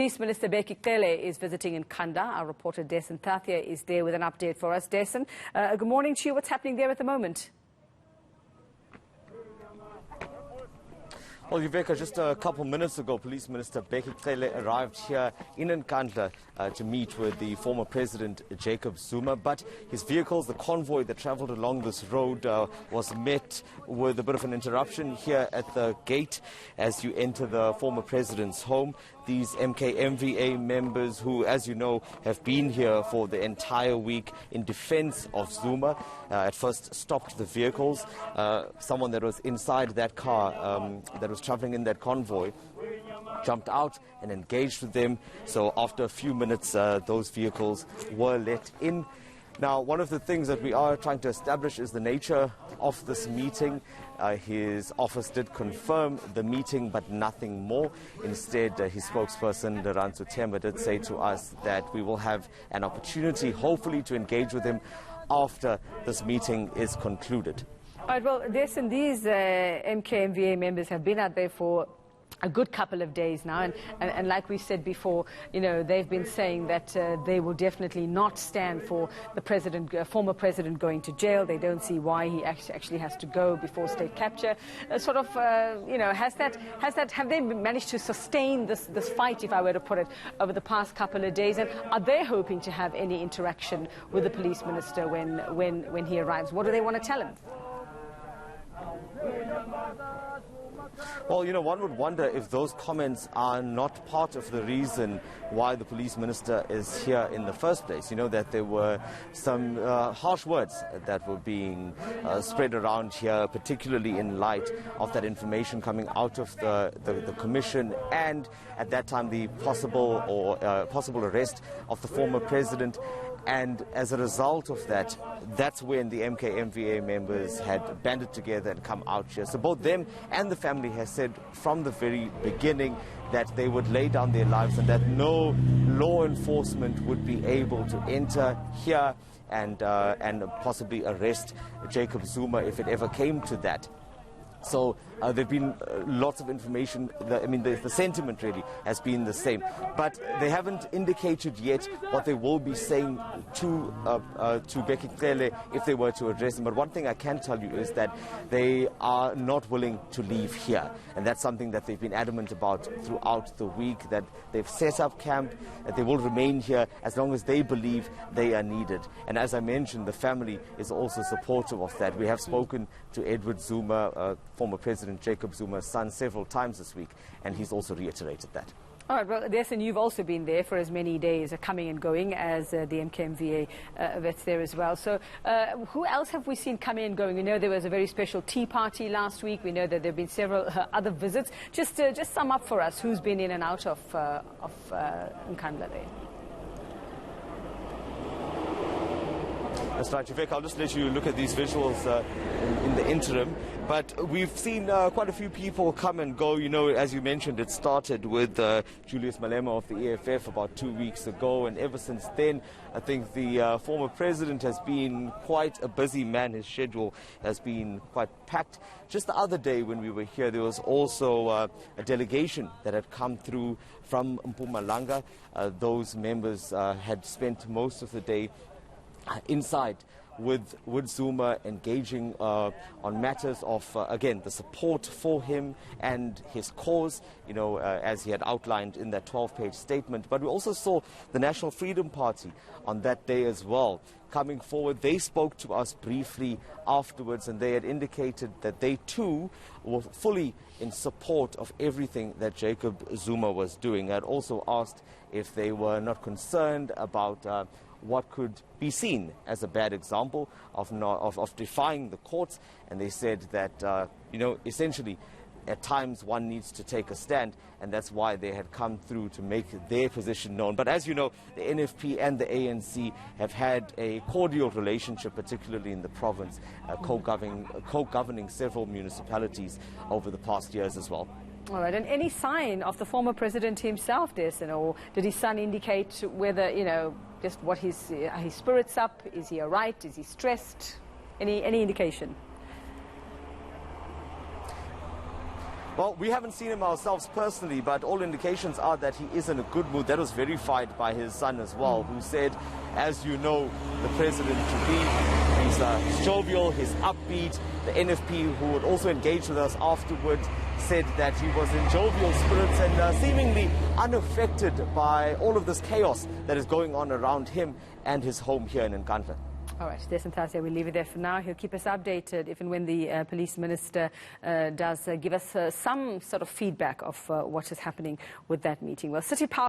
Minister Bheki Cele is visiting Nkandla. Our reporter Dasen Thathiah is there with an update for us. Dasen, good morning to you. What's happening there at the moment? Well, Viveka, just a couple minutes ago, Police Minister Bheki Cele arrived here in Nkandla to meet with the former President Jacob Zuma. But his vehicles, the convoy that travelled along this road, was met with a bit of an interruption here at the gate as you enter the former President's home. These MKMVA members who, as you know, have been here for the entire week in defence of Zuma, at first stopped the vehicles. Someone that was inside that car that was travelling in that convoy jumped out and engaged with them. So after a few minutes, those vehicles were let in. Now, one of the things that we are trying to establish is the nature of this meeting. His office did confirm the meeting, but nothing more. Instead, his spokesperson, Dasen Thathiah, did say to us that we will have an opportunity, hopefully, to engage with him after this meeting is concluded. All right, well, Dasen, these MKMVA members have been out there for a good couple of days now, and like we said before, you know, they've been saying that they will definitely not stand for the president, former president, going to jail. They don't see why he actually has to go before state capture. You know, have they managed to sustain this fight, if I were to put it, over the past couple of days? And are they hoping to have any interaction with the police minister when he arrives? What do they want to tell him? Well, you know, one would wonder if those comments are not part of the reason why the police minister is here in the first place. You know, that there were some harsh words that were being spread around here, particularly in light of that information coming out of the commission, and at that time the possible arrest of the former president. And as a result of that, that's when the MKMVA members had banded together and come out here. So both them and the family has said from the very beginning that they would lay down their lives and that no law enforcement would be able to enter here and possibly arrest Jacob Zuma if it ever came to that. So there have been lots of information. The sentiment really has been the same. But they haven't indicated yet what they will be saying to Bheki Cele if they were to address him. But one thing I can tell you is that they are not willing to leave here. And that's something that they've been adamant about throughout the week, that they've set up camp, that they will remain here as long as they believe they are needed. And as I mentioned, the family is also supportive of that. We have spoken to Edward Zuma, former President Jacob Zuma's son, several times this week, and he's also reiterated that. All right, well, Dasen, you've also been there for as many days, coming and going, as the MKMVA vets there as well. So who else have we seen coming and going? We know there was a very special tea party last week. We know that there have been several other visits. Just sum up for us who's been in and out of Nkandla there. That's right, Vivek. I'll just let you look at these visuals in the interim. But we've seen quite a few people come and go. You know, as you mentioned, it started with Julius Malema of the EFF about 2 weeks ago. And ever since then, I think the former president has been quite a busy man. His schedule has been quite packed. Just the other day when we were here, there was also a delegation that had come through from Mpumalanga. Those members had spent most of the day inside with Zuma, engaging on matters of, again, the support for him and his cause, you know, as he had outlined in that 12-page statement. But we also saw the National Freedom Party on that day as well coming forward. They spoke to us briefly afterwards, and they had indicated that they too were fully in support of everything that Jacob Zuma was doing. I had also asked if they were not concerned about what could be seen as a bad example of defying the courts, and they said that you know, essentially at times one needs to take a stand, and that's why they had come through to make their position known. But as you know, the NFP and the ANC have had a cordial relationship, particularly in the province, co-governing several municipalities over the past years as well. All right, and any sign of the former president himself, Dasen, or did his son indicate whether, you know, just what his spirits up? Is he all right? Is he stressed? Any indication? Well, we haven't seen him ourselves personally, but all indications are that he is in a good mood. That was verified by his son as well, who said, as you know, the president-to-be, he's jovial, he's upbeat. The NFP, who would also engage with us afterwards, said that he was in jovial spirits and seemingly unaffected by all of this chaos that is going on around him and his home here in Nkandla. All right, Dasen Thathiah, we'll leave it there for now. He'll keep us updated if and when the police minister does give us some sort of feedback of what is happening with that meeting. Well, City Power